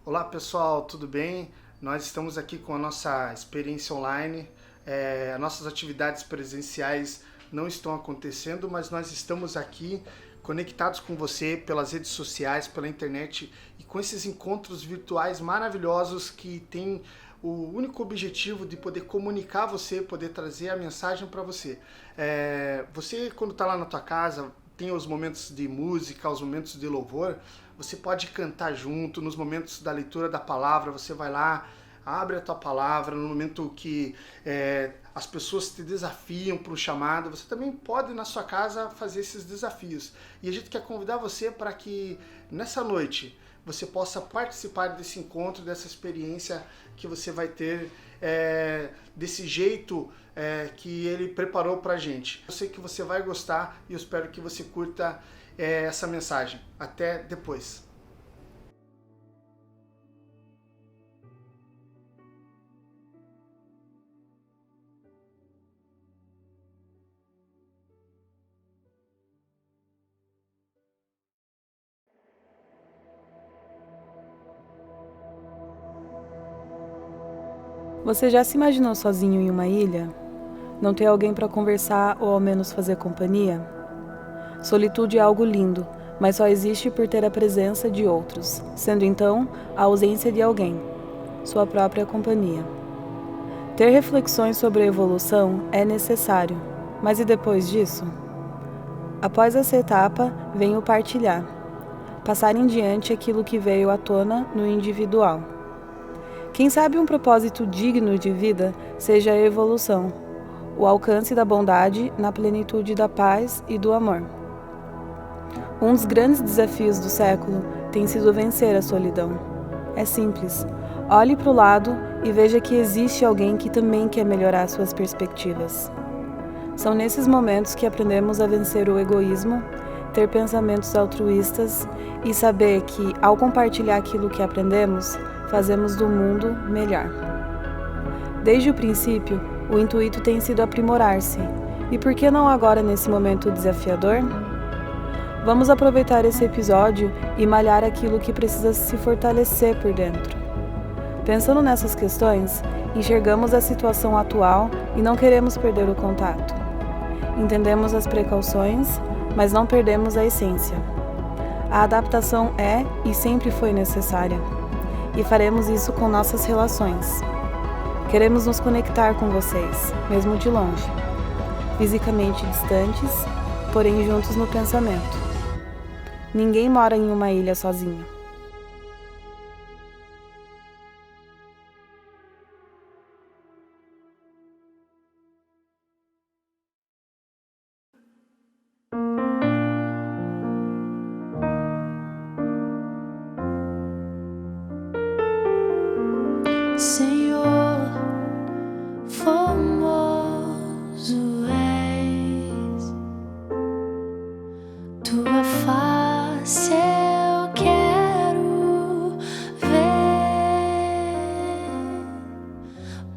Olá pessoal, tudo bem? Nós estamos aqui com a nossa experiência online. As nossas atividades presenciais não estão acontecendo, mas nós estamos aqui conectados com você pelas redes sociais, pela internet e com esses encontros virtuais maravilhosos que têm o único objetivo de poder comunicar você, poder trazer a mensagem para você. Você, quando está lá na tua casa, tem os momentos de música, os momentos de louvor, você pode cantar junto, nos momentos da leitura da palavra, você vai lá, abre a tua palavra, no momento que as pessoas te desafiam para o chamado, você também pode na sua casa fazer esses desafios. E a gente quer convidar você para que nessa noite você possa participar desse encontro, dessa experiência que você vai ter desse jeito que ele preparou pra gente. Eu sei que você vai gostar e eu espero que você curta essa mensagem. Até depois. Você já se imaginou sozinho em uma ilha? Não ter alguém para conversar ou ao menos fazer companhia? Solitude é algo lindo, mas só existe por ter a presença de outros, sendo então a ausência de alguém, sua própria companhia. Ter reflexões sobre a evolução é necessário, mas e depois disso? Após essa etapa, vem o partilhar, passar em diante aquilo que veio à tona no individual. Quem sabe um propósito digno de vida seja a evolução, o alcance da bondade na plenitude da paz e do amor. Um dos grandes desafios do século tem sido vencer a solidão. É simples. Olhe para o lado e veja que existe alguém que também quer melhorar suas perspectivas. São nesses momentos que aprendemos a vencer o egoísmo, ter pensamentos altruístas e saber que, ao compartilhar aquilo que aprendemos, fazemos do mundo melhor. Desde o princípio, o intuito tem sido aprimorar-se. E por que não agora nesse momento desafiador? Vamos aproveitar esse episódio e malhar aquilo que precisa se fortalecer por dentro. Pensando nessas questões, enxergamos a situação atual e não queremos perder o contato. Entendemos as precauções, mas não perdemos a essência. A adaptação é e sempre foi necessária. E faremos isso com nossas relações. Queremos nos conectar com vocês, mesmo de longe, fisicamente distantes, porém juntos no pensamento. Ninguém mora em uma ilha sozinho. Senhor, formoso és, tua face eu quero ver,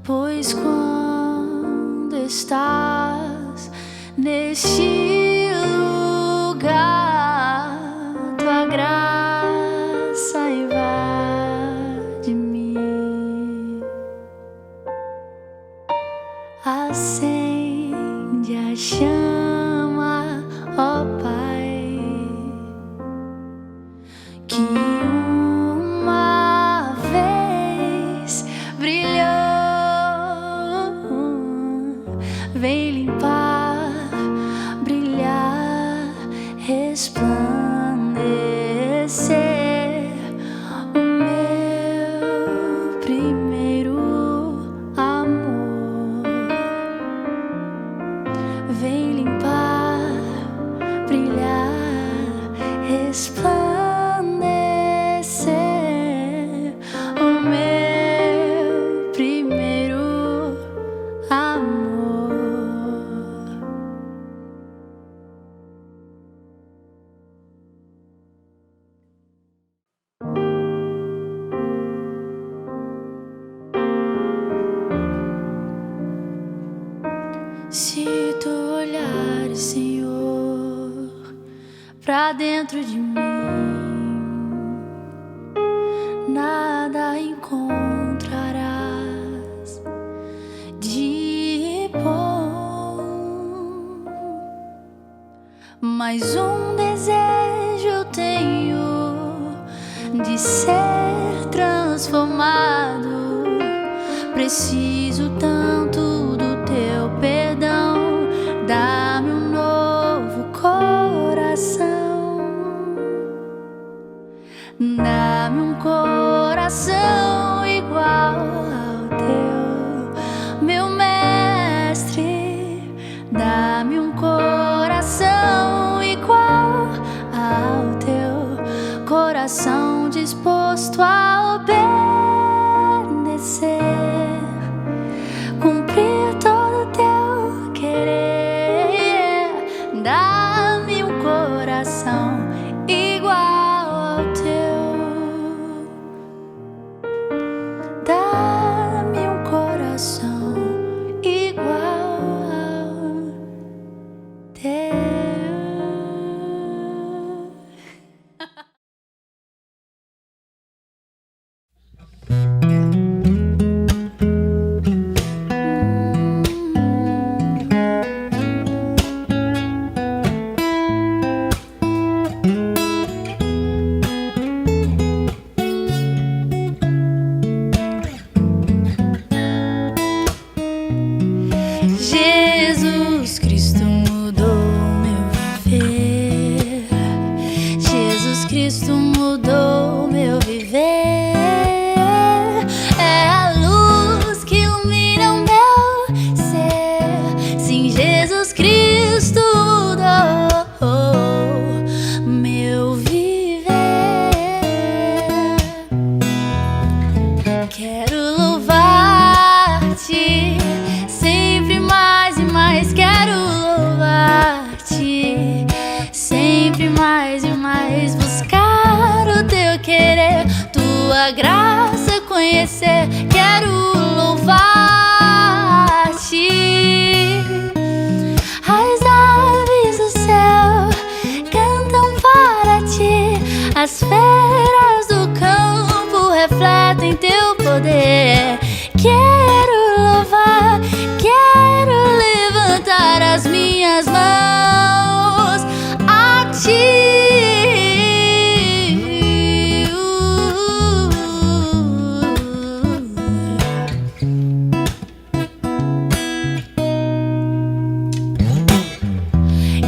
pois quando estás neste lugar, tua graça invade-me. Acende a chama, ó Pai, que uma vez brilhou. Vem limpar, brilhar, resplandecer o meu primeiro amor. Vem limpar, brilhar, resplandecer o meu primeiro amor. Se tu olhares, Senhor, pra dentro de mim, nada Mas um desejo eu tenho de ser transformado. Preciso tanto do teu perdão. Dá-me um novo coração. Dá-me um coração igual ao teu, meu mestre. Dá-me um coração igual ao teu, coração disposto a obedecer, cumprir todo o teu querer. Dá-me um coração igual ao teu. Dá-me um coração igual ao teu. Jesus Cristo mudou meu viver. Jesus Cristo mudou meu viver. É a luz que ilumina o meu ser. Sim, Jesus Cristo mudou meu viver. Quero louvar-te sempre mais e mais. Quero louvar-te sempre mais e mais. Buscar o teu querer, tua graça conhecer. Quero louvar-te. As aves do céu cantam para ti. As feras do campo refletem teu poder. Quero louvar, quero levantar as minhas mãos a ti.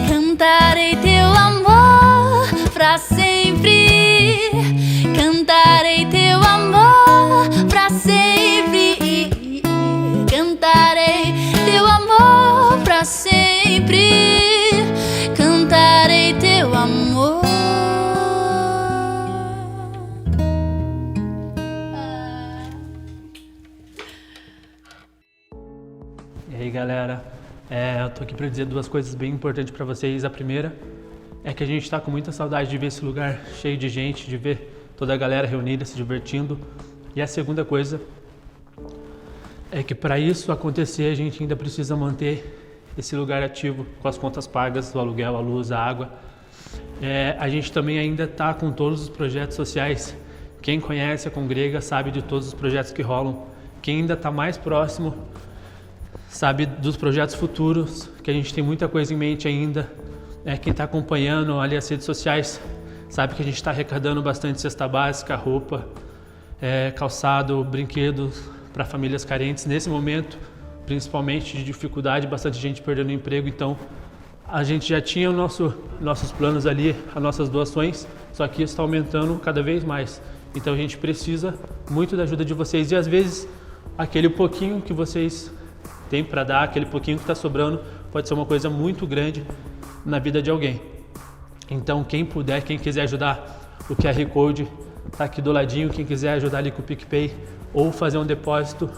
Cantarei teu amor pra sempre. Cantarei teu amor pra sempre. Cantarei teu amor pra sempre. Cantarei teu amor. E aí, galera, eu tô aqui para dizer duas coisas bem importantes para vocês. A primeira é que a gente tá com muita saudade de ver esse lugar cheio de gente, de ver toda a galera reunida, se divertindo. E a segunda coisa é que para isso acontecer, a gente ainda precisa manter esse lugar ativo, com as contas pagas, o aluguel, a luz, a água. A gente também ainda tá com todos os projetos sociais. Quem conhece a Congrega sabe de todos os projetos que rolam. Quem ainda tá mais próximo sabe dos projetos futuros, que a gente tem muita coisa em mente ainda. Quem está acompanhando ali as redes sociais sabe que a gente está arrecadando bastante cesta básica, roupa, calçado, brinquedos para famílias carentes. Nesse momento, principalmente de dificuldade, bastante gente perdendo emprego. Então, a gente já tinha nossos planos ali, as nossas doações, só que isso está aumentando cada vez mais. Então, a gente precisa muito da ajuda de vocês. E às vezes, aquele pouquinho que vocês tem para dar, aquele pouquinho que está sobrando, pode ser uma coisa muito grande na vida de alguém. Então, quem puder, quem quiser ajudar, o QR Code está aqui do ladinho. Quem quiser ajudar ali com o PicPay ou fazer um depósito,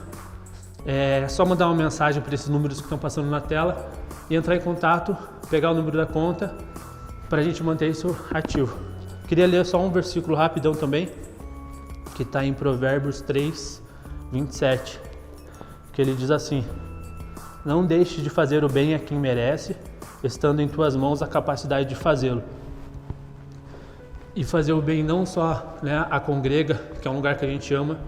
é só mandar uma mensagem para esses números que estão passando na tela e entrar em contato, pegar o número da conta para a gente manter isso ativo. Queria ler só um versículo rapidão também, que está em Provérbios 3, 27, que ele diz assim: não deixe de fazer o bem a quem merece, estando em tuas mãos a capacidade de fazê-lo. E fazer o bem não só, a Congrega, que é um lugar que a gente ama,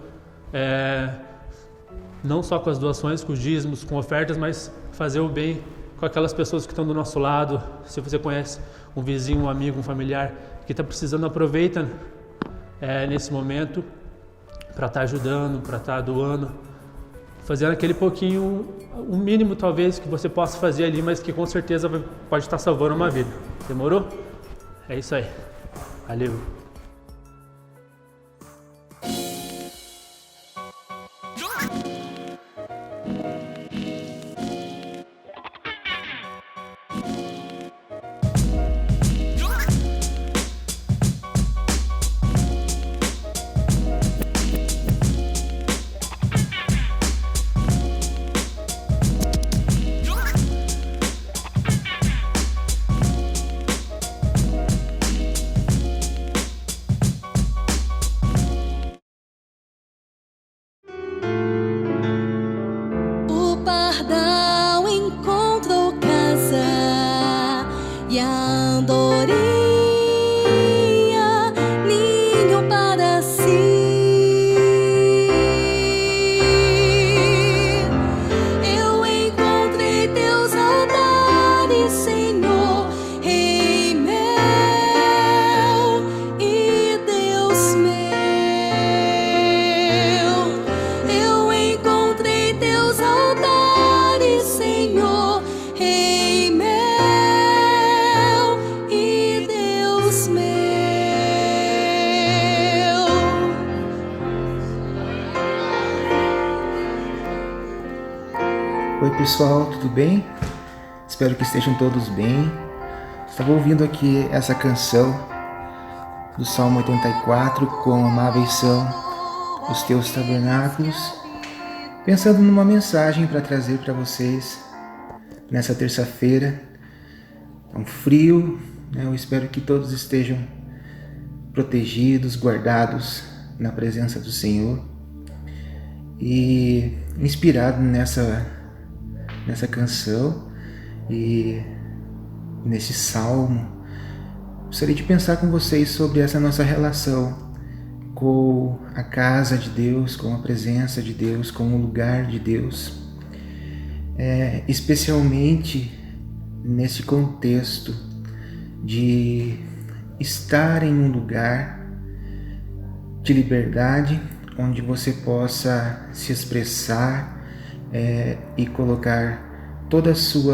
não só com as doações, com os dízimos, com ofertas, mas fazer o bem com aquelas pessoas que estão do nosso lado. Se você conhece um vizinho, um amigo, um familiar que está precisando, aproveita nesse momento para estar ajudando, para estar doando, fazendo aquele pouquinho, o mínimo talvez que você possa fazer ali, mas que com certeza pode estar salvando uma vida. Demorou? É isso aí. Valeu. Pardal encontrou casa e a andorinha ninho para si. Eu encontrei teus altares, Senhor, Rei meu e Deus meu. Eu encontrei teus altares, Senhor, Rei meu e Deus meu. Oi pessoal, tudo bem? Espero que estejam todos bem. Estava ouvindo aqui essa canção do Salmo 84, Quão amáveis são os teus tabernáculos, pensando numa mensagem para trazer para vocês nessa terça-feira. É um frio, né? Eu espero que todos estejam protegidos, guardados na presença do Senhor. E inspirado nessa canção e nesse salmo, gostaria de pensar com vocês sobre essa nossa relação com a casa de Deus, com a presença de Deus, com o lugar de Deus, especialmente nesse contexto de estar em um lugar de liberdade, onde você possa se expressar e colocar toda seu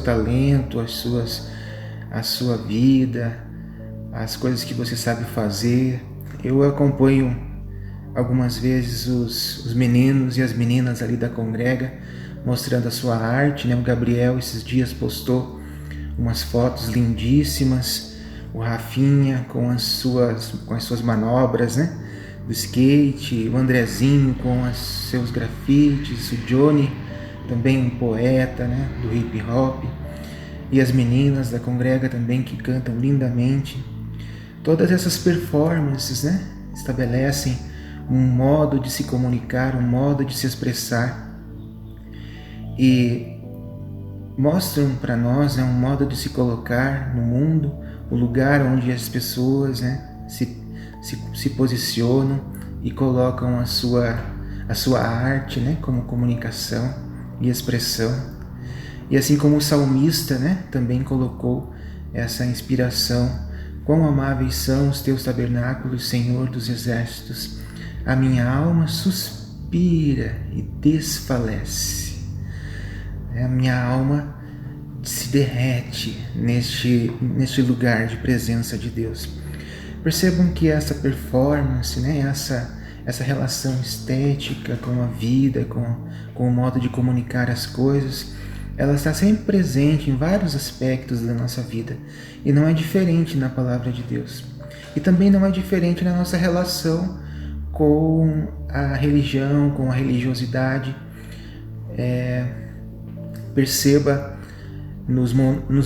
talento, a sua vida, as coisas que você sabe fazer. Eu acompanho algumas vezes os meninos e as meninas ali da congrega mostrando a sua arte, né? O Gabriel esses dias postou umas fotos lindíssimas, o Rafinha com as suas manobras, né? Do skate, o Andrezinho com os seus grafites, o Johnny também um poeta, né? Do hip hop, e as meninas da congrega também que cantam lindamente. Todas essas performances, né? Estabelecem um modo de se comunicar, um modo de se expressar e mostram para nós, né, um modo de se colocar no mundo, o lugar onde as pessoas, né, se posicionam e colocam a sua arte, né, como comunicação e expressão. E assim como o salmista, né, também colocou essa inspiração: quão amáveis são os teus tabernáculos, Senhor dos exércitos, a minha alma suspira e desfalece. A minha alma se derrete neste lugar de presença de Deus. Percebam que essa performance, né, essa relação estética com a vida, com o modo de comunicar as coisas, ela está sempre presente em vários aspectos da nossa vida, e não é diferente na palavra de Deus. E também não é diferente na nossa relação com a religião, com a religiosidade. Perceba nos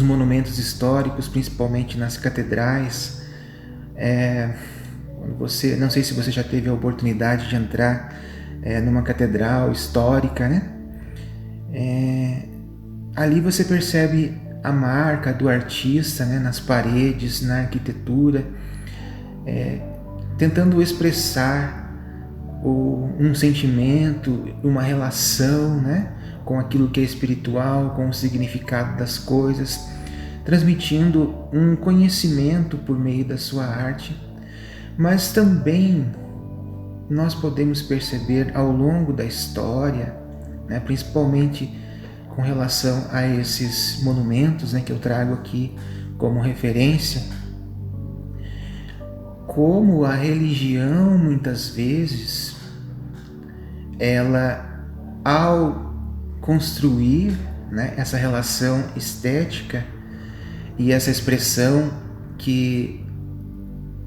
monumentos históricos, principalmente nas catedrais, não sei se você já teve a oportunidade de entrar numa catedral histórica, né? Ali você percebe a marca do artista, né, nas paredes, na arquitetura, tentando expressar um sentimento, uma relação, né, com aquilo que é espiritual, com o significado das coisas, transmitindo um conhecimento por meio da sua arte, mas também nós podemos perceber ao longo da história, né, principalmente com relação a esses monumentos, né, que eu trago aqui como referência, como a religião muitas vezes, ela, ao construir, né, essa relação estética e essa expressão que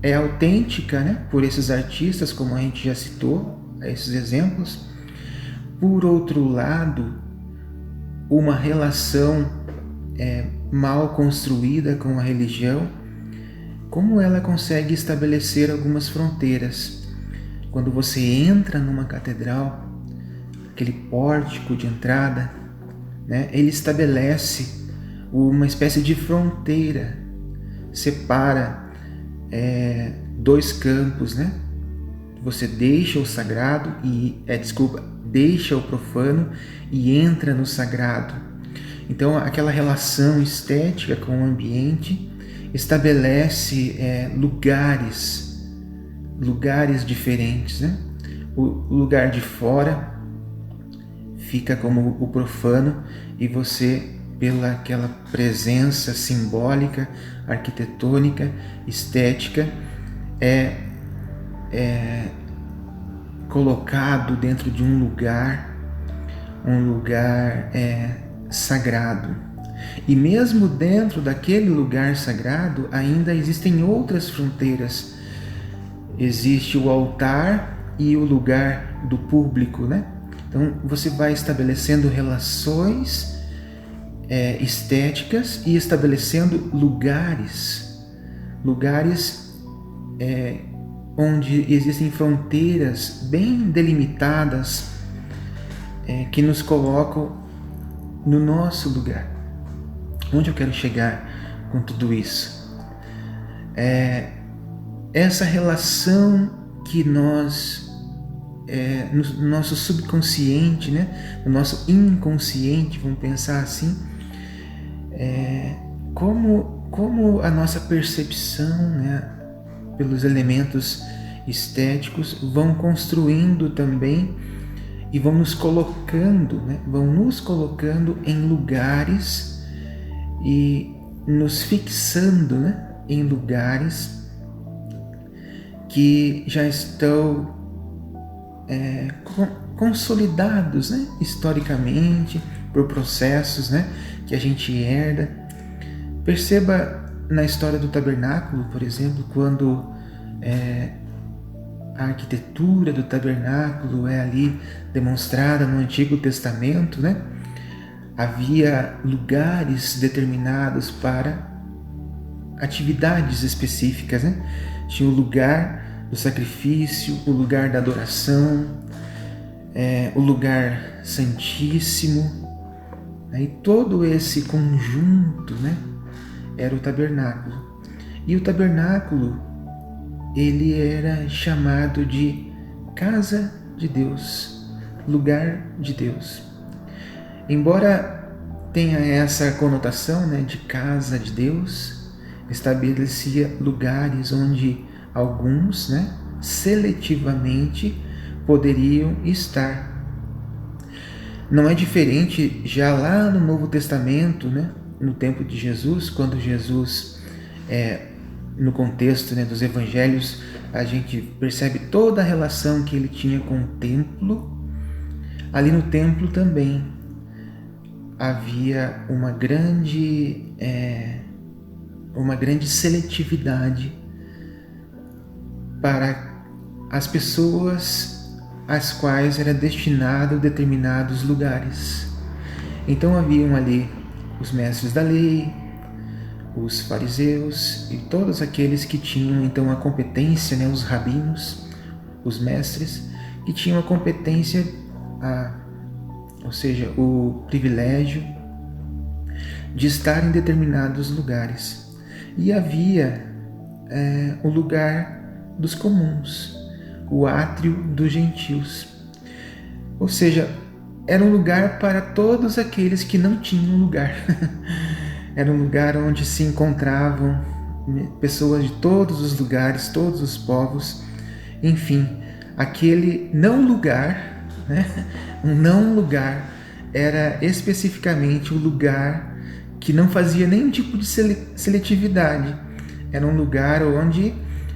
é autêntica, né, por esses artistas, como a gente já citou, esses exemplos, por outro lado, uma relação mal construída com a religião, como ela consegue estabelecer algumas fronteiras. Quando você entra numa catedral, aquele pórtico de entrada, né, ele estabelece uma espécie de fronteira, separa dois campos, né? Você deixa o sagrado deixa o profano e entra no sagrado. Então, aquela relação estética com o ambiente estabelece lugares diferentes, né? O lugar de fora fica como o profano e você, pela aquela presença simbólica, arquitetônica, estética, é colocado dentro de um lugar sagrado. E mesmo dentro daquele lugar sagrado, ainda existem outras fronteiras. Existe o altar e o lugar do público, né? Então você vai estabelecendo relações estéticas e estabelecendo lugares onde existem fronteiras bem delimitadas que nos colocam no nosso lugar. Onde eu quero chegar com tudo isso? Essa relação que nós, no nosso subconsciente, né, no nosso inconsciente, vamos pensar assim, como a nossa percepção, né, pelos elementos estéticos vão construindo também e vão nos colocando em lugares e nos fixando, né, em lugares que já estão consolidados, né, historicamente, por processos, né, que a gente herda. Perceba na história do tabernáculo, por exemplo, quando a arquitetura do tabernáculo é ali demonstrada no Antigo Testamento, né? Havia lugares determinados para atividades específicas, né? Tinha o lugar do sacrifício, o lugar da adoração, o lugar santíssimo, né? E todo esse conjunto, né, era o tabernáculo. E o tabernáculo, ele era chamado de casa de Deus, lugar de Deus. Embora tenha essa conotação, né, de casa de Deus, estabelecia lugares onde alguns, né, seletivamente poderiam estar. Não é diferente já lá no Novo Testamento, né, no tempo de Jesus, quando Jesus, no contexto, né, dos evangelhos, a gente percebe toda a relação que ele tinha com o templo. Ali no templo também havia uma grande seletividade para as pessoas às quais era destinado determinados lugares. Então haviam ali os mestres da lei, os fariseus e todos aqueles que tinham então a competência, né, os rabinos, os mestres, que tinham a competência, ou seja, o privilégio de estar em determinados lugares. E havia o lugar dos comuns, o átrio dos gentios. Ou seja, era um lugar para todos aqueles que não tinham lugar. Era um lugar onde se encontravam pessoas de todos os lugares, todos os povos. Enfim, aquele não lugar, né? Um não lugar era especificamente o lugar que não fazia nenhum tipo de seletividade. Era um lugar onde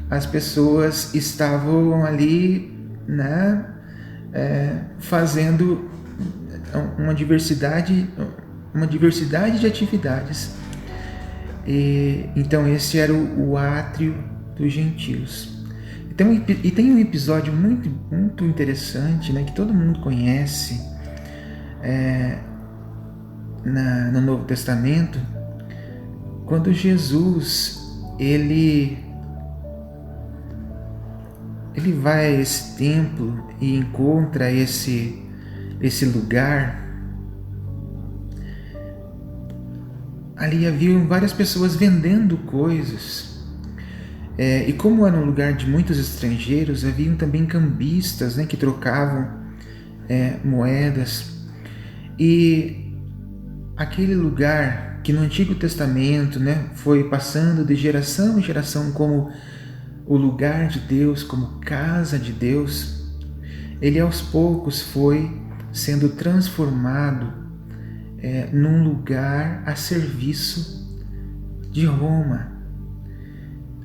as pessoas estavam ali, né, fazendo uma diversidade de atividades. Então esse era o átrio dos gentios. E tem um episódio muito, muito interessante, né, que todo mundo conhece no Novo Testamento, quando Jesus ele vai a esse templo e encontra esse lugar. Ali haviam várias pessoas vendendo coisas. E como era um lugar de muitos estrangeiros, haviam também cambistas, né, que trocavam moedas. E aquele lugar que no Antigo Testamento, né, foi passando de geração em geração como o lugar de Deus, como casa de Deus, ele aos poucos foi sendo transformado num lugar a serviço de Roma,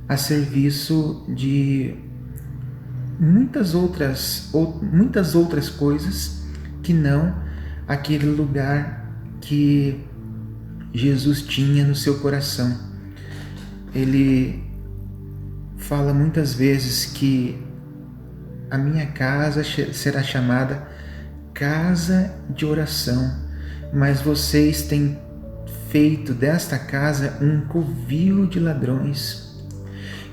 a serviço de muitas outras coisas que não aquele lugar que Jesus tinha no seu coração. Ele fala muitas vezes que a minha casa será chamada casa de oração, mas vocês têm feito desta casa um covil de ladrões.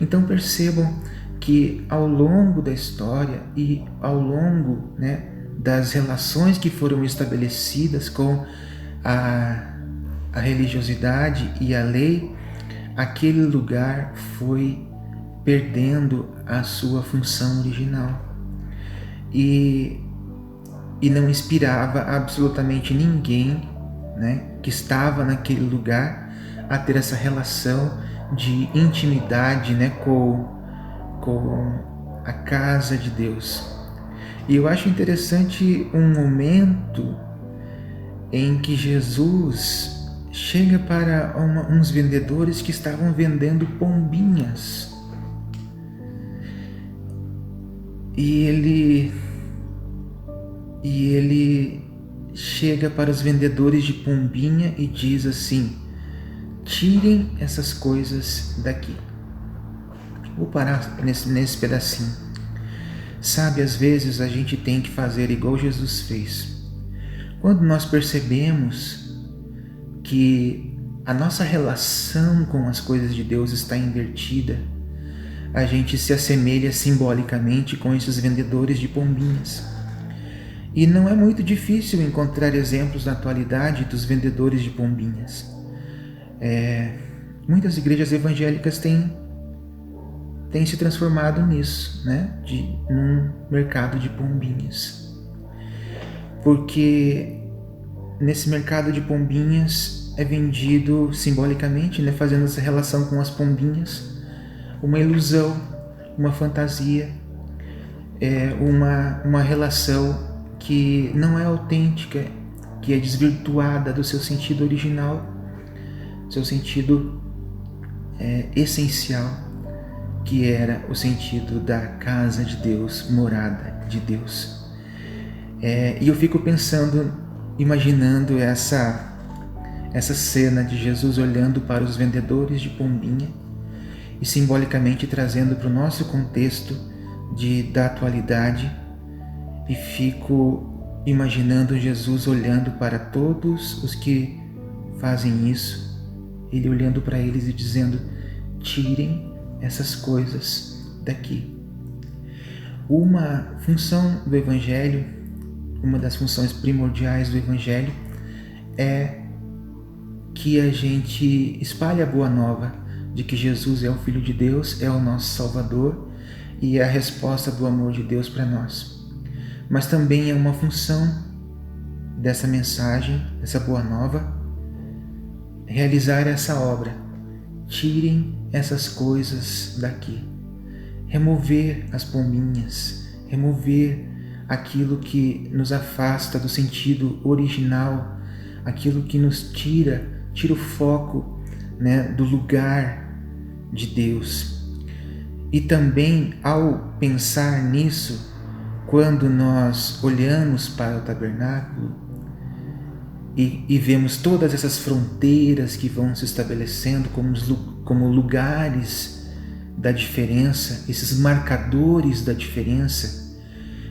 Então percebam que ao longo da história e ao longo, né, das relações que foram estabelecidas com a religiosidade e a lei, aquele lugar foi perdendo a sua função original e não inspirava absolutamente ninguém, né, que estava naquele lugar a ter essa relação de intimidade, né, com a casa de Deus. E eu acho interessante um momento em que Jesus chega para uns vendedores que estavam vendendo pombinhas. E ele chega para os vendedores de pombinha e diz assim: tirem essas coisas daqui. Vou parar nesse pedacinho. Sabe, às vezes a gente tem que fazer igual Jesus fez. Quando nós percebemos que a nossa relação com as coisas de Deus está invertida, a gente se assemelha simbolicamente com esses vendedores de pombinhas. E não é muito difícil encontrar exemplos na atualidade dos vendedores de pombinhas. Muitas igrejas evangélicas têm se transformado nisso, né? Num mercado de pombinhas. Porque nesse mercado de pombinhas é vendido simbolicamente, né, fazendo essa relação com as pombinhas, uma ilusão, uma fantasia, uma relação que não é autêntica, que é desvirtuada do seu sentido original, seu sentido essencial, que era o sentido da casa de Deus, morada de Deus. E eu fico pensando, imaginando essa cena de Jesus olhando para os vendedores de pombinha e simbolicamente trazendo para o nosso contexto da atualidade, e fico imaginando Jesus olhando para todos os que fazem isso, ele olhando para eles e dizendo: tirem essas coisas daqui. Uma função do Evangelho, uma das funções primordiais do Evangelho é que a gente espalhe a boa nova de que Jesus é o Filho de Deus, é o nosso Salvador e é a resposta do amor de Deus para nós. Mas também é uma função dessa mensagem, dessa boa nova, realizar essa obra. Tirem essas coisas daqui. Remover as pombinhas, remover aquilo que nos afasta do sentido original, aquilo que nos tira o foco, né, do lugar de Deus. E também, ao pensar nisso, quando nós olhamos para o tabernáculo e vemos todas essas fronteiras que vão se estabelecendo como lugares da diferença, esses marcadores da diferença,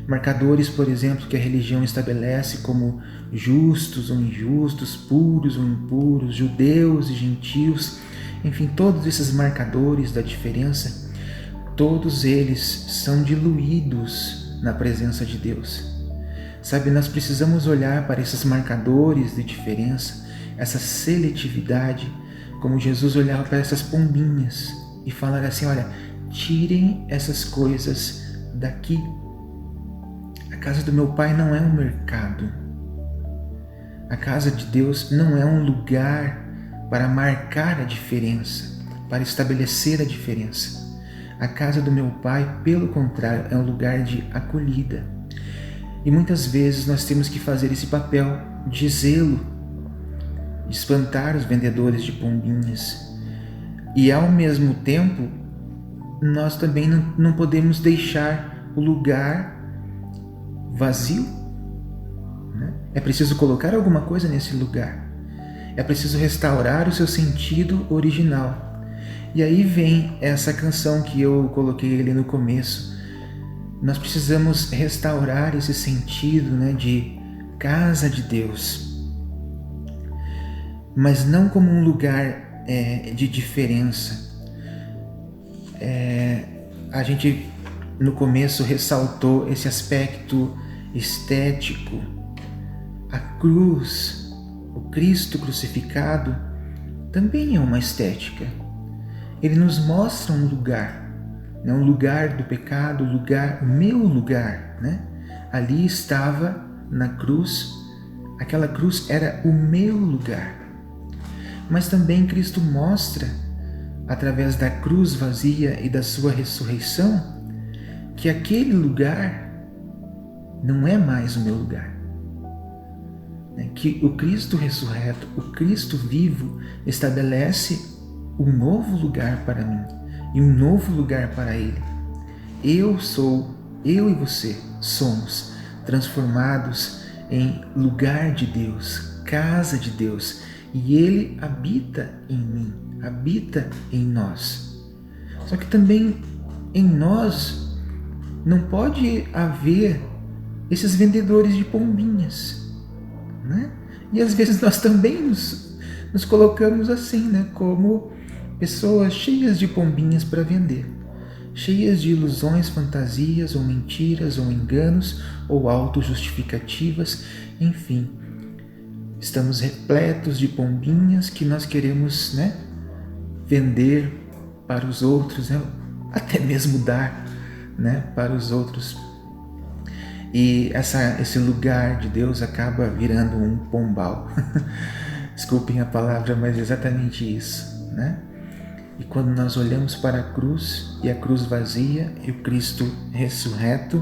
marcadores, por exemplo, que a religião estabelece como justos ou injustos, puros ou impuros, judeus e gentios, enfim, todos esses marcadores da diferença, todos eles são diluídos na presença de Deus. Sabe, nós precisamos olhar para esses marcadores de diferença, essa seletividade, como Jesus olhava para essas pombinhas e falar assim: olha, tirem essas coisas daqui. A casa do meu Pai não é um mercado. A casa de Deus não é um lugar para marcar a diferença, para estabelecer a diferença. A casa do meu Pai, pelo contrário, é um lugar de acolhida. E muitas vezes nós temos que fazer esse papel de zelo, de espantar os vendedores de pombinhas. E ao mesmo tempo, nós também não podemos deixar o lugar vazio. Né? É preciso colocar alguma coisa nesse lugar. É preciso restaurar o seu sentido original. E aí vem essa canção que eu coloquei ali no começo. Nós precisamos restaurar esse sentido, né, de casa de Deus, mas não como um lugar de diferença. A gente no começo ressaltou esse aspecto estético. A cruz, o Cristo crucificado, também é uma estética. Ele nos mostra um lugar. Um lugar do pecado, o meu lugar, né? Ali estava na cruz, aquela cruz era o meu lugar. Mas também Cristo mostra, através da cruz vazia e da sua ressurreição, que aquele lugar não é mais o meu lugar. Que o Cristo ressurreto, o Cristo vivo, estabelece um novo lugar para mim e um novo lugar para Ele. Eu e você somos transformados em lugar de Deus, casa de Deus, e Ele habita em mim, habita em nós. Só que também em nós não pode haver esses vendedores de pombinhas, né? E às vezes nós também nos colocamos assim, né? Como pessoas cheias de pombinhas para vender, cheias de ilusões, fantasias, ou mentiras, ou enganos, ou autojustificativas, enfim. Estamos repletos de pombinhas que nós queremos, né, vender para os outros, né, até mesmo dar, né, para os outros. E esse lugar de Deus acaba virando um pombal. Desculpem a palavra, mas é exatamente isso, né? E quando nós olhamos para a cruz, e a cruz vazia, e o Cristo ressurreto,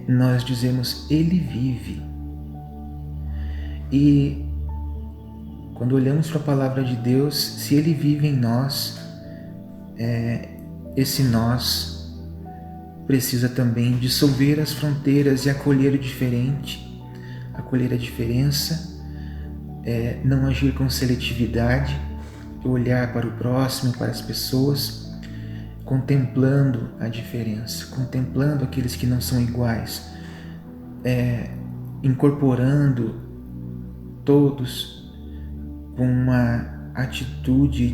nós dizemos: Ele vive. E quando olhamos para a palavra de Deus, se Ele vive em nós, esse nós precisa também dissolver as fronteiras e acolher o diferente, acolher a diferença, não agir com seletividade, olhar para o próximo, para as pessoas, contemplando a diferença, contemplando aqueles que não são iguais, incorporando todos com uma atitude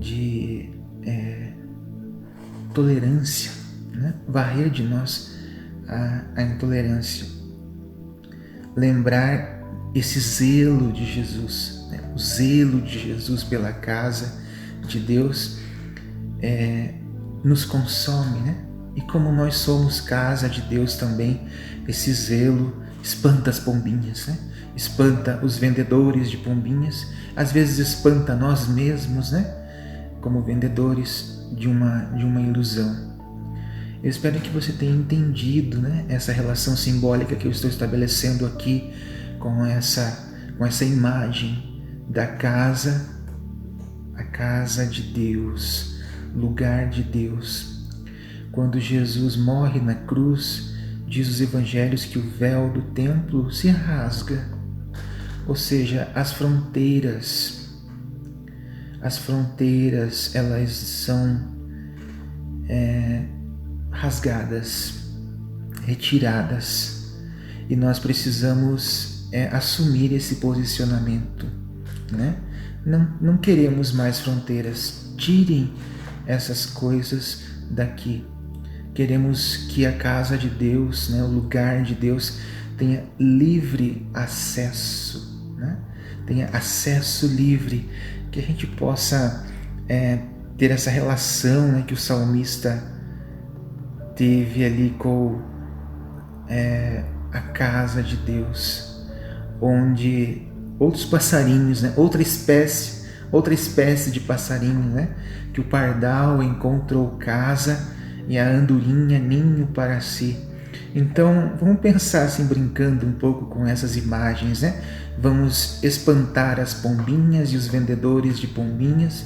de tolerância, né? Varrer de nós a intolerância. Lembrar esse zelo de Jesus, né? O zelo de Jesus pela casa de Deus nos consome, né? E como nós somos casa de Deus também, esse zelo espanta as pombinhas, né? Espanta os vendedores de pombinhas, às vezes espanta nós mesmos, né? Como vendedores de uma ilusão. Eu espero que você tenha entendido, né, essa relação simbólica que eu estou estabelecendo aqui com essa imagem da casa, a casa de Deus, lugar de Deus. Quando Jesus morre na cruz, diz os evangelhos que o véu do templo se rasga, ou seja, as fronteiras elas são rasgadas, retiradas, e nós precisamos assumir esse posicionamento, né? Não queremos mais fronteiras, tirem essas coisas daqui. Queremos que a casa de Deus, né, o lugar de Deus, tenha livre acesso, né? Tenha acesso livre, que a gente possa ter essa relação, né, que o salmista teve ali com a casa de Deus, onde outros passarinhos, né, outra espécie de passarinho, né, que o pardal encontrou casa e a andorinha ninho para si. Então vamos pensar assim, brincando um pouco com essas imagens, né? Vamos espantar as pombinhas e os vendedores de pombinhas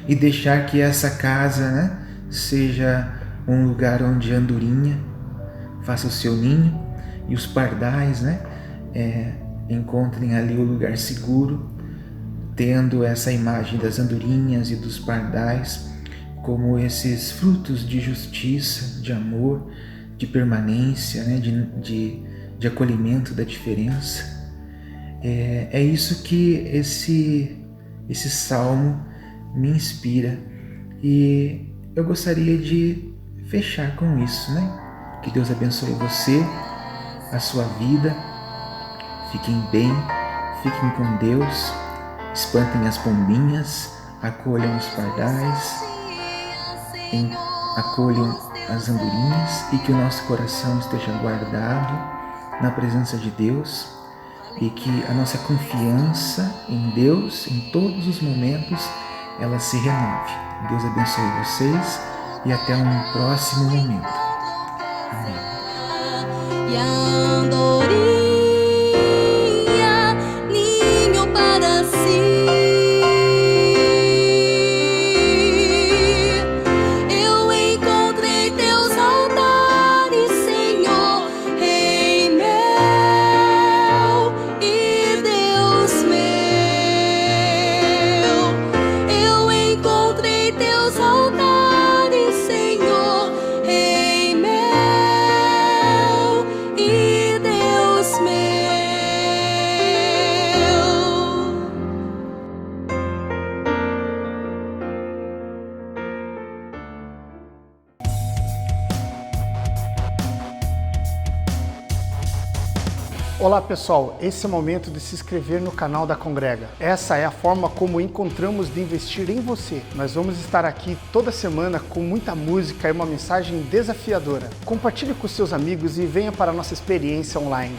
e deixar que essa casa, né, seja um lugar onde a andorinha faça o seu ninho e os pardais, né, encontrem ali o lugar seguro, tendo essa imagem das andorinhas e dos pardais como esses frutos de justiça, de amor, de permanência, né, de acolhimento da diferença. É isso que esse salmo me inspira, e eu gostaria de fechar com isso, né? Que Deus abençoe você, a sua vida. Fiquem bem, fiquem com Deus, espantem as pombinhas, acolham os pardais, acolham as andorinhas, e que o nosso coração esteja guardado na presença de Deus, e que a nossa confiança em Deus, em todos os momentos, ela se renove. Deus abençoe vocês e até um próximo momento. Amém. E a andorinha ninho para si. Eu encontrei teus altares, Senhor, Rei meu e Deus meu. Eu encontrei teus altares, Senhor, Rei meu e Deus meu. Olá pessoal, esse é o momento de se inscrever no canal da Congrega. Essa é a forma como encontramos de investir em você. Nós vamos estar aqui toda semana com muita música e uma mensagem desafiadora. Compartilhe com seus amigos e venha para a nossa experiência online.